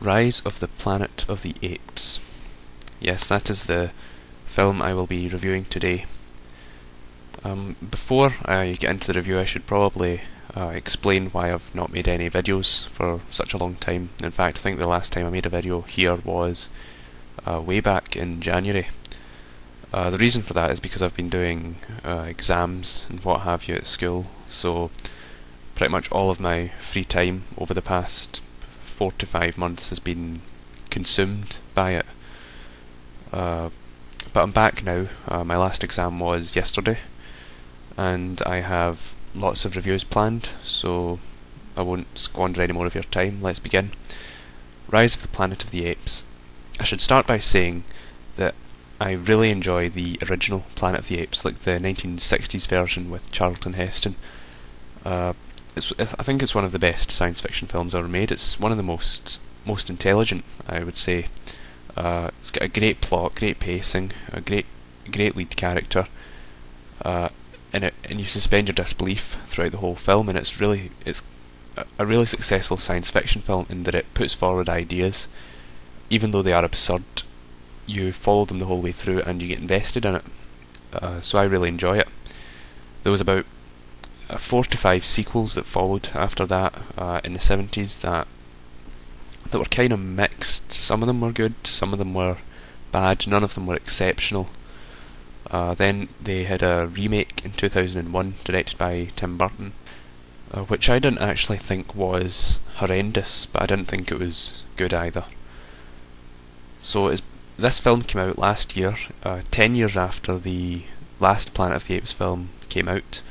Rise of the Planet of the Apes. Yes, that is the film I will be reviewing today. Before I get into the review, I should probably explain why I've not made any videos for such a long time. In fact, I think the last time I made a video here was way back in January. The reason for that is because I've been doing exams and what have you at school, so pretty much all of my free time over the past 4 to 5 months has been consumed by it. But I'm back now. My last exam was yesterday, and I have lots of reviews planned, so I won't squander any more of your time. Let's begin. Rise of the Planet of the Apes. I should start by saying that I really enjoy the original Planet of the Apes, like the 1960s version with Charlton Heston. I think it's one of the best science fiction films ever made. It's one of the most intelligent, I would say. It's got a great plot, great pacing, a great lead character, and you suspend your disbelief throughout the whole film. And it's a really successful science fiction film in that it puts forward ideas, even though they are absurd. You follow them the whole way through, and you get invested in it. So I really enjoy it. There was about 4 to 5 sequels that followed after that in the 70s that were kind of mixed. Some of them were good, some of them were bad, none of them were exceptional. Then they had a remake in 2001 directed by Tim Burton, which I didn't actually think was horrendous, but I didn't think it was good either. So this film came out last year, 10 years after the last Planet of the Apes film came out.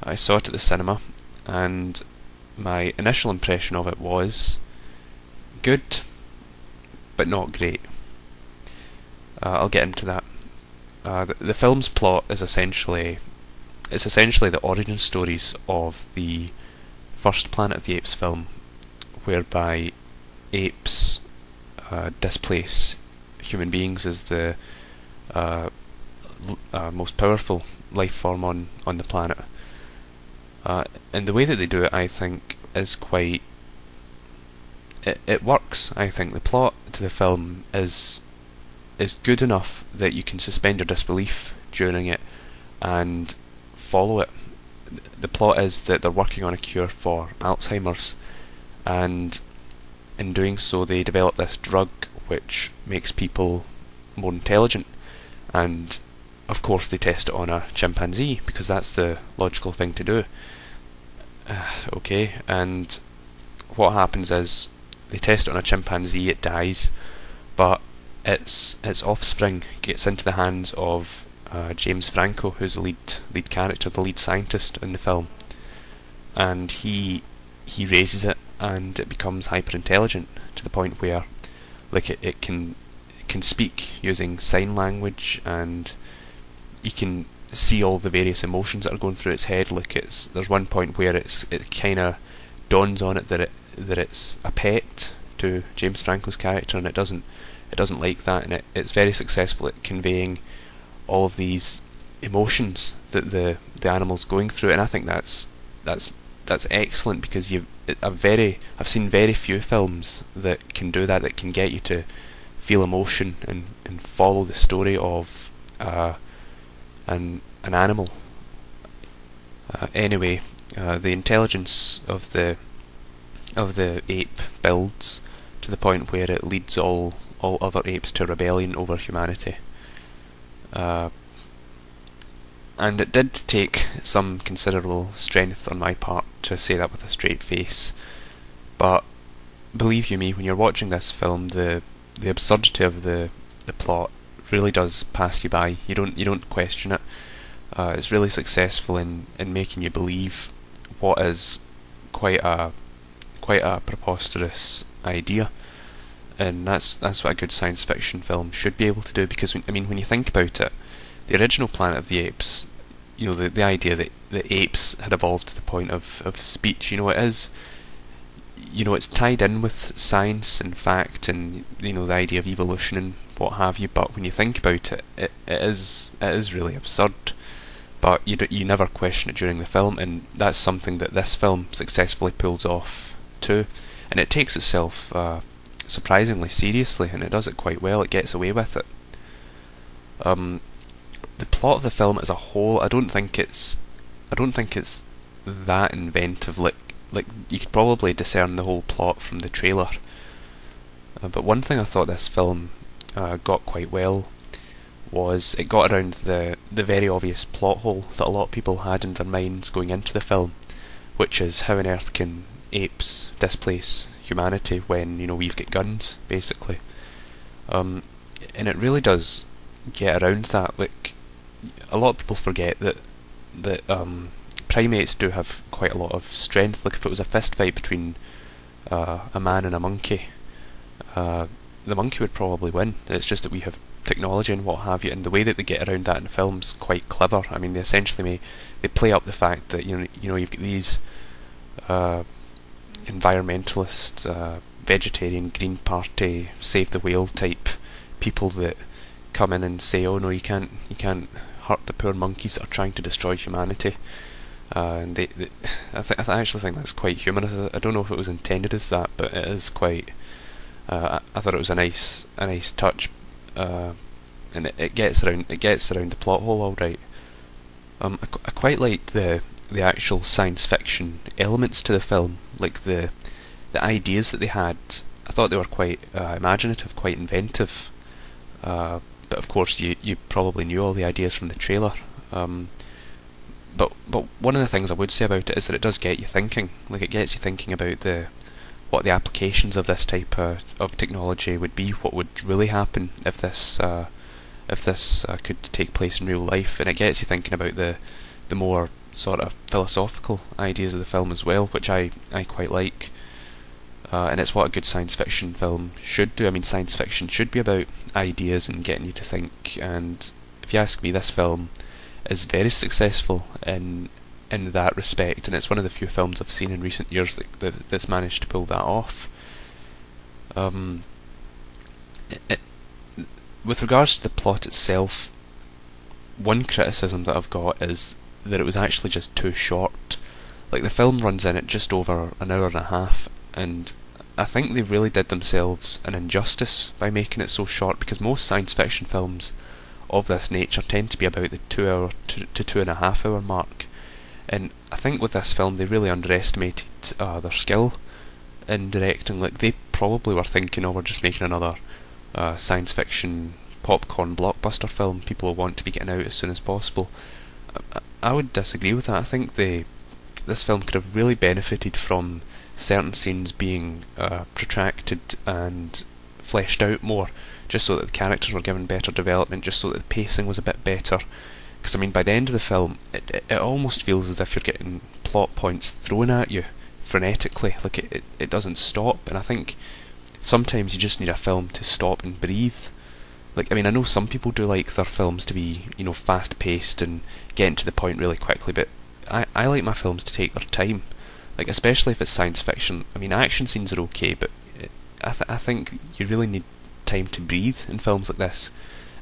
I saw it at the cinema, and my initial impression of it was good, but not great. I'll get into that. The film's plot is essentially the origin stories of the first Planet of the Apes film, whereby apes displace human beings as the most powerful life form on the planet. And the way that they do it, I think, is quite... It works. I think the plot to the film is good enough that you can suspend your disbelief during it and follow it. The plot is that they're working on a cure for Alzheimer's, and in doing so they develop this drug which makes people more intelligent, and of course they test it on a chimpanzee because that's the logical thing to do. Okay, and what happens is they test it on a chimpanzee, it dies, but its offspring gets into the hands of James Franco, who's the lead character, the lead scientist in the film, and he raises it, and it becomes hyper intelligent to the point where, like, it can speak using sign language, and you can see all the various emotions that are going through its head. Like, there's one point where it kind of dawns on it that it's a pet to James Franco's character, and it doesn't like that, and it's very successful at conveying all of these emotions that the animal's going through. And I think that's excellent, because I've seen very few films that can do that can get you to feel emotion and follow the story of an animal. Anyway, the intelligence of the ape builds to the point where it leads all other apes to rebellion over humanity. And it did take some considerable strength on my part to say that with a straight face, but believe you me, when you're watching this film, the absurdity of the plot really does pass you by. You don't question it. It's really successful in making you believe what is quite a preposterous idea, and that's what a good science fiction film should be able to do. Because when you think about it, the original Planet of the Apes, the idea that the apes had evolved to the point of speech, it's tied in with science and fact, and the idea of evolution and what have you. But when you think about it, it is really absurd. But you never question it during the film, and that's something that this film successfully pulls off too. And it takes itself surprisingly seriously, and it does it quite well. It gets away with it. The plot of the film as a whole, I don't think it's that inventive. Like you could probably discern the whole plot from the trailer. But one thing I thought this film got quite well was it got around the very obvious plot hole that a lot of people had in their minds going into the film, which is how on earth can apes displace humanity when, you know, we've got guns, basically. And it really does get around that. Like, a lot of people forget that primates do have quite a lot of strength. Like, if it was a fist fight between a man and a monkey, the monkey would probably win. It's just that we have technology and what have you, and the way that they get around that in the film's quite clever. I mean, they essentially they play up the fact that you know you've got these environmentalist, vegetarian, Green Party, save the whale type people that come in and say, oh no, you can't hurt the poor monkeys that are trying to destroy humanity. And I actually think that's quite humorous. I don't know if it was intended as that, but it is quite. I thought it was a nice touch, and it gets around the plot hole all right. I quite liked the actual science fiction elements to the film, like the ideas that they had. I thought they were quite imaginative, quite inventive. But of course, you probably knew all the ideas from the trailer. But one of the things I would say about it is that it does get you thinking. Like, it gets you thinking about what the applications of this type of technology would be. What would really happen if this could take place in real life, and it gets you thinking about the more sort of philosophical ideas of the film as well, which I quite like. And it's what a good science fiction film should do. I mean, science fiction should be about ideas and getting you to think. And if you ask me, this film is very successful in that respect, and it's one of the few films I've seen in recent years that's managed to pull that off. With regards to the plot itself, one criticism that I've got is that it was actually just too short. Like, the film runs in at just over an hour and a half, and I think they really did themselves an injustice by making it so short, because most science fiction films of this nature tend to be about the 2 hour to 2.5 hour mark. And I think with this film they really underestimated their skill in directing. Like, they probably were thinking, oh, we're just making another science fiction popcorn blockbuster film people will want to be getting out as soon as possible. I would disagree with that. I think this film could have really benefited from certain scenes being protracted and fleshed out more, just so that the characters were given better development, just so that the pacing was a bit better. Because, I mean, by the end of the film, it almost feels as if you're getting plot points thrown at you frenetically. Like, it doesn't stop. And I think sometimes you just need a film to stop and breathe. Like, I mean, I know some people do like their films to be, you know, fast paced and getting to the point really quickly, but I like my films to take their time. Like, especially if it's science fiction. I mean, action scenes are okay, but I think you really need time to breathe in films like this,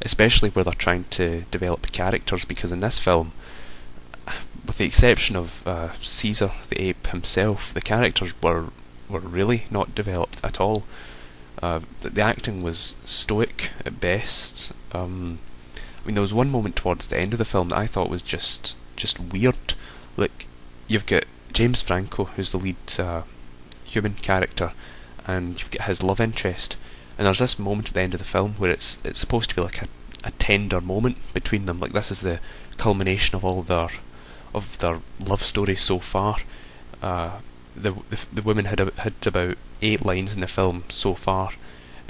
especially where they're trying to develop characters, because in this film, with the exception of Caesar the ape himself, the characters were really not developed at all. The acting was stoic at best. I mean, there was one moment towards the end of the film that I thought was just weird. Like, you've got James Franco, who's the lead human character, and you've got his love interest, and there's this moment at the end of the film where it's supposed to be like a tender moment between them. Like, this is the culmination of all their love story so far. The women had about 8 lines in the film so far,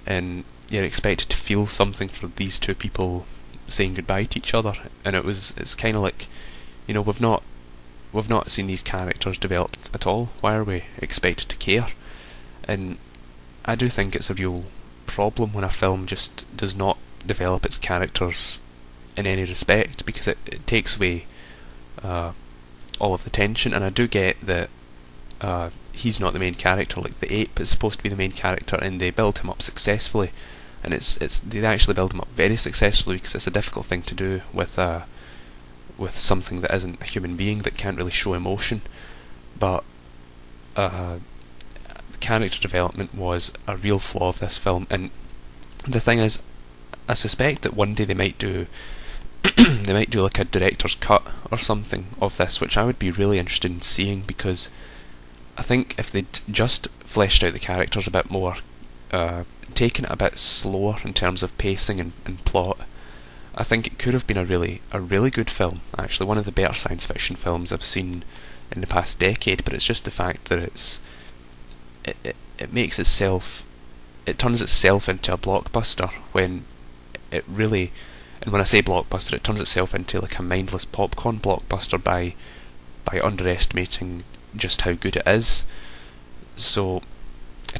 and you're expected to feel something for these two people saying goodbye to each other, and it's kind of like, you know, we've not seen these characters developed at all. Why are we expected to care? And I do think it's a real problem when a film just does not develop its characters in any respect, because it takes away all of the tension. And I do get that he's not the main character. Like, the ape is supposed to be the main character, and they build him up successfully, and they actually build him up very successfully, because it's a difficult thing to do with something that isn't a human being, that can't really show emotion. But character development was a real flaw of this film, and the thing is, I suspect that one day they might do they might do like a director's cut or something of this, which I would be really interested in seeing, because I think if they'd just fleshed out the characters a bit more, taken it a bit slower in terms of pacing and plot, I think it could have been a really good film. Actually, one of the better science fiction films I've seen in the past decade. But it's just the fact that it makes itself, it turns itself into a blockbuster when it really, and when I say blockbuster, it turns itself into like a mindless popcorn blockbuster by underestimating just how good it is. So,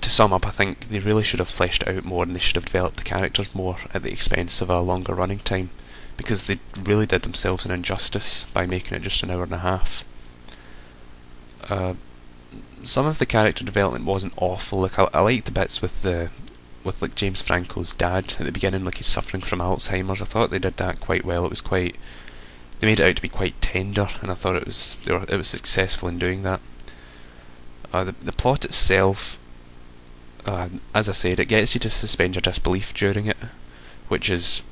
to sum up, I think they really should have fleshed it out more, and they should have developed the characters more at the expense of a longer running time, because they really did themselves an injustice by making it just an hour and a half. Some of the character development wasn't awful. Like I liked the bits with like James Franco's dad at the beginning, like he's suffering from Alzheimer's. I thought they did that quite well. They made it out to be quite tender, and I thought it was successful in doing that. The plot itself, as I said, it gets you to suspend your disbelief during it, which is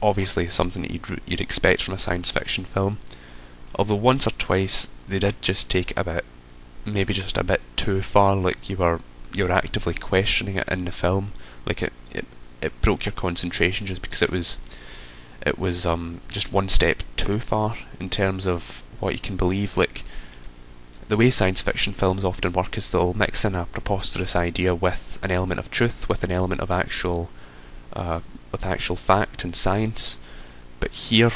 obviously something that you'd expect from a science fiction film. Although once or twice they did just take it maybe just a bit too far. Like you were actively questioning it in the film. Like it broke your concentration just because it was just one step too far in terms of what you can believe. Like, the way science fiction films often work is they'll mix in a preposterous idea with an element of truth, with an element of actual fact and science. But here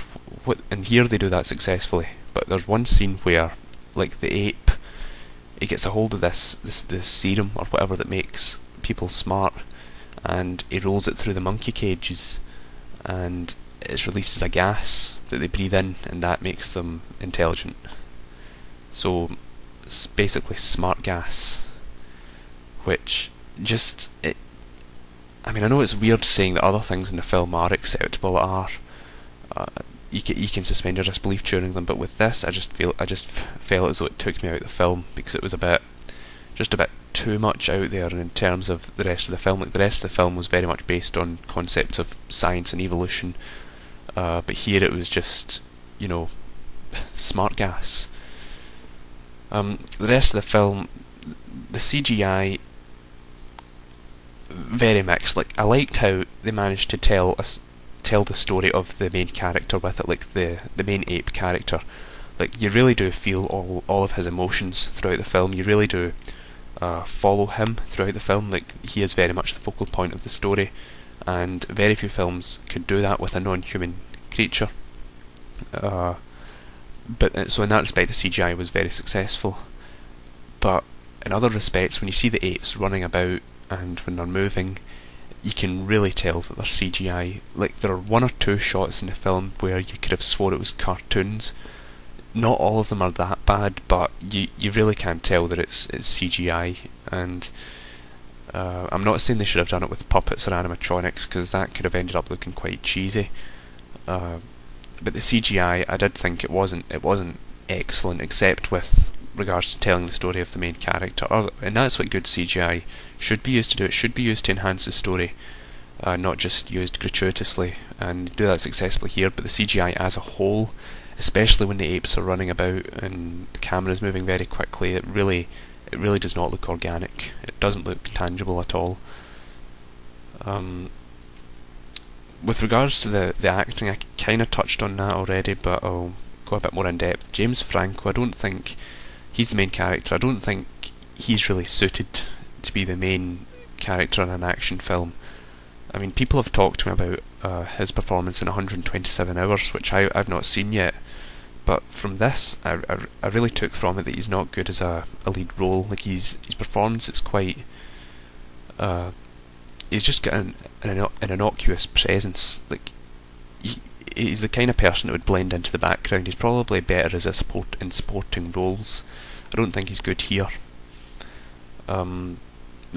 they do that successfully. But there's one scene where, like, the ape, he gets a hold of this serum or whatever that makes people smart, and he rolls it through the monkey cages, and it's released as a gas that they breathe in, and that makes them intelligent. So it's basically smart gas, which just I mean, I know it's weird saying that other things in the film are acceptable, you can suspend your disbelief during them, but with this, I just felt as though it took me out of the film, because it was a bit too much out there in terms of the rest of the film. Like, the rest of the film was very much based on concepts of science and evolution, but here it was just, smart gas. The rest of the film, the CGI, very mixed. Like, I liked how they managed to tell the story of the main character with it, like the main ape character. Like, you really do feel all of his emotions throughout the film. You really do follow him throughout the film. Like, he is very much the focal point of the story, and very few films could do that with a non-human creature. But so in that respect, the CGI was very successful. But in other respects, when you see the apes running about and when they're moving, you can really tell that they're CGI. Like, there are one or two shots in the film where you could have swore it was cartoons. Not all of them are that bad, but you really can tell that it's CGI. And I'm not saying they should have done it with puppets or animatronics, because that could have ended up looking quite cheesy. But the CGI, I did think it wasn't excellent, except with regards to telling the story of the main character. And that's what good CGI should be used to do. It should be used to enhance the story, not just used gratuitously, and do that successfully here. But the CGI as a whole, especially when the apes are running about and the camera's moving very quickly, it really does not look organic. It doesn't look tangible at all. With regards to the acting, I kind of touched on that already, but I'll go a bit more in depth. James Franco, I don't think he's the main character. I don't think he's really suited to be the main character in an action film. I mean, people have talked to me about his performance in 127 Hours, which I've not seen yet. But from this, I really took from it that he's not good as a lead role. Like, his performance is quite... he's just got an innocuous presence. Like, he's the kind of person that would blend into the background. He's probably better as in supporting roles. I don't think he's good here. The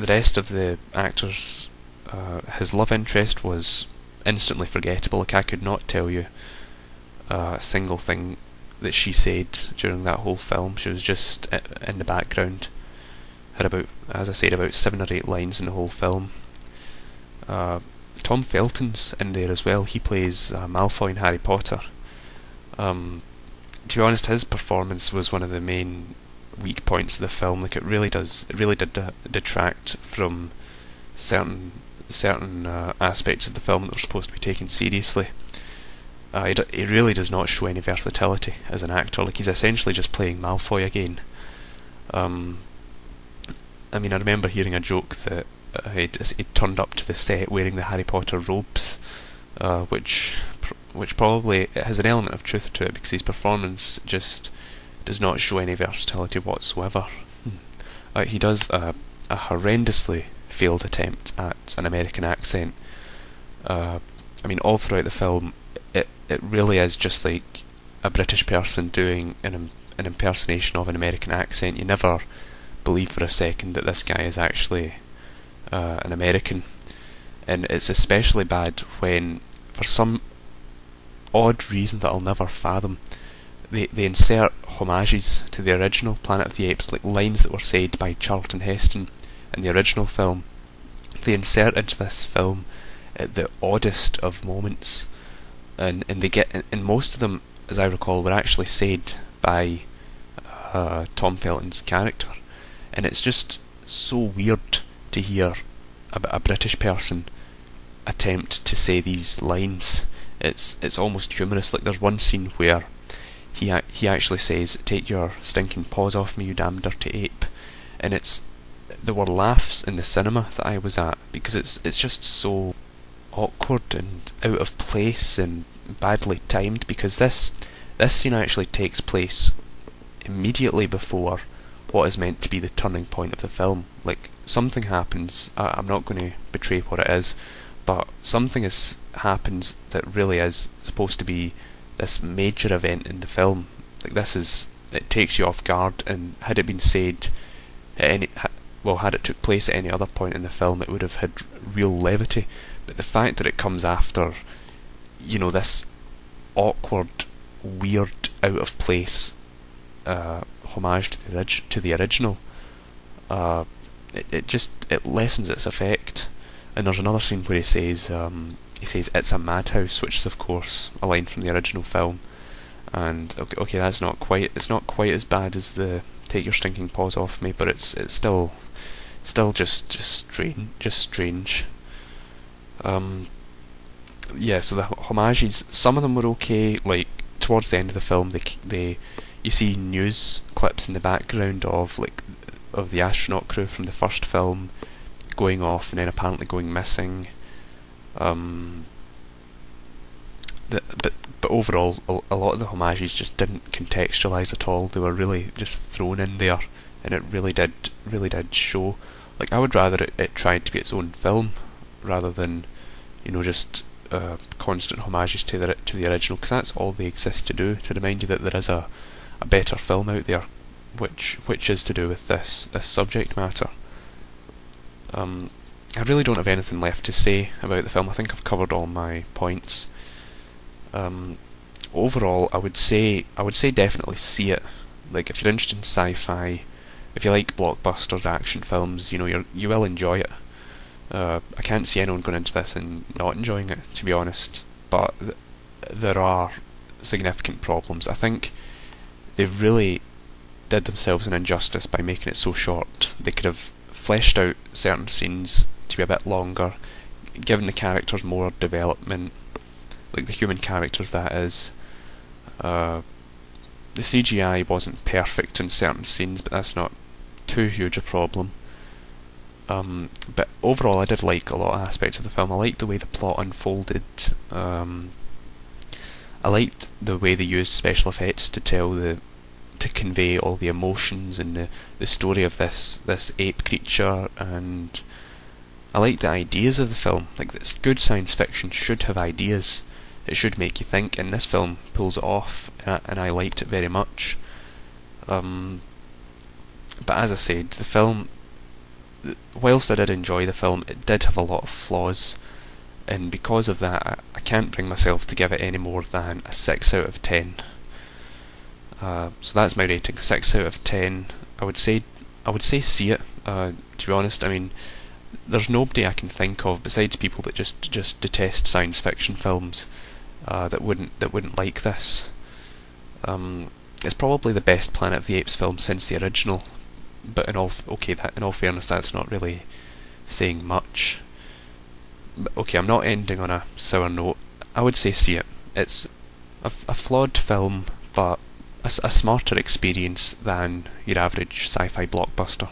rest of the actors, his love interest was instantly forgettable. Like, I could not tell you a single thing that she said during that whole film. She was just in the background. had about, as I said, about 7 or 8 lines in the whole film. Tom Felton's in there as well. He plays Malfoy in Harry Potter. To be honest, his performance was one of the main weak points of the film. Like, it really did detract from certain aspects of the film that were supposed to be taken seriously. He really does not show any versatility as an actor. Like, he's essentially just playing Malfoy again. I mean, I remember hearing a joke that he turned up to the set wearing the Harry Potter robes, which probably has an element of truth to it, because his performance just does not show any versatility whatsoever. He does a horrendously failed attempt at an American accent. I mean, all throughout the film, it really is just like a British person doing an impersonation of an American accent. You never believe for a second that this guy is actually an American, and it's especially bad when, for some odd reason that I'll never fathom, they insert homages to the original Planet of the Apes, like lines that were said by Charlton Heston in the original film. They insert into this film at the oddest of moments, and most of them, as I recall, were actually said by Tom Felton's character, and it's just so weird to hear a British person attempt to say these lines. It's almost humorous. Like, there's one scene where he actually says, "Take your stinking paws off me, you damn dirty ape," and there were laughs in the cinema that I was at, because it's just so awkward and out of place and badly timed, because this scene actually takes place immediately before what is meant to be the turning point of the film. Like, something happens, I'm not going to betray what it is, but something happens that really is supposed to be this major event in the film. Like, it takes you off guard, and had it been said at had it took place at any other point in the film, it would have had real levity. But the fact that it comes after, this awkward, weird, out of place homage to the original, it lessens its effect. And there's another scene where he says "It's a madhouse," which is of course a line from the original film. And okay, it's not quite as bad as the "Take your stinking paws off me," but it's still just strange. Yeah, so the homages, some of them were okay. Like, towards the end of the film, you see news clips in the background of the astronaut crew from the first film going off and then apparently going missing. But overall, a lot of the homages just didn't contextualise at all. They were really just thrown in there, and it really did show. Like, I would rather it tried to be its own film rather than just constant homages to the original, because that's all they exist to do, to remind you that there is a better film out there, which is to do with this subject matter. I really don't have anything left to say about the film. I think I've covered all my points. Overall, I would say definitely see it. Like, if you're interested in sci-fi, if you like blockbusters, action films, you will enjoy it. I can't see anyone going into this and not enjoying it, to be honest. But there are significant problems. I think they really did themselves an injustice by making it so short. They could have fleshed out certain scenes to be a bit longer, given the characters more development, like the human characters, that is. The CGI wasn't perfect in certain scenes, but that's not too huge a problem. But overall, I did like a lot of aspects of the film. I liked the way the plot unfolded. I liked the way they used special effects to convey all the emotions and the story of this ape creature, and I liked the ideas of the film. Like, this good science fiction should have ideas. It should make you think, and this film pulls it off, and I liked it very much. But as I said, the film, whilst I did enjoy the film, it did have a lot of flaws, and because of that, I can't bring myself to give it any more than a 6 out of 10. So that's my rating, 6 out of 10. I would say see it To be honest, I mean, there's nobody I can think of besides people that just detest science fiction films that wouldn't like this. It's probably the best Planet of the Apes film since the original, but in all fairness, that's not really saying much. But okay, I'm not ending on a sour note. I would say see it. It's a flawed film, but a smarter experience than your average sci-fi blockbuster.